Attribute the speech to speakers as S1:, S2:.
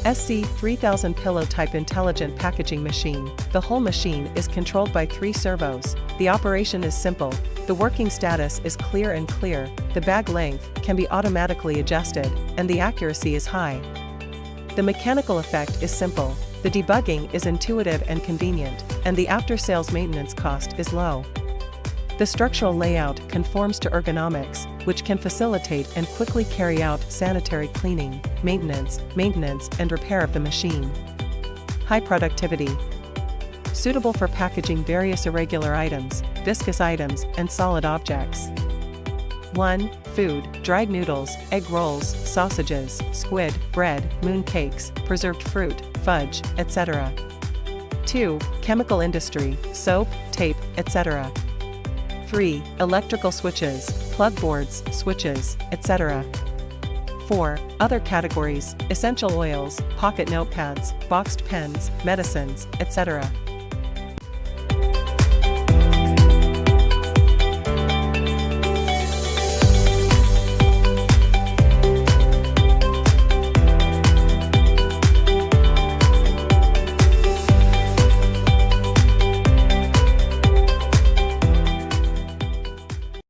S1: SZ-3000 pillow-type intelligent packaging machine. The whole machine is controlled by 3 servos. The operation is simple. The working status is clear, the bag length can be automatically adjusted, and the accuracy is high. The mechanical effect is simple, the debugging is intuitive and convenient, and the after-sales maintenance cost is low. The structural layout conforms to ergonomics, which can facilitate and quickly carry out sanitary cleaning, maintenance, and repair of the machine. High productivity. Suitable for packaging various irregular items, viscous items, and solid objects. 1. Food, dried noodles, egg rolls, sausages, squid, bread, moon cakes, preserved fruit, fudge, etc. 2. Chemical industry, soap, tape, etc. 3. Electrical switches, plug boards, switches, etc. 4. Other categories, essential oils, pocket notepads, boxed pens, medicines, etc.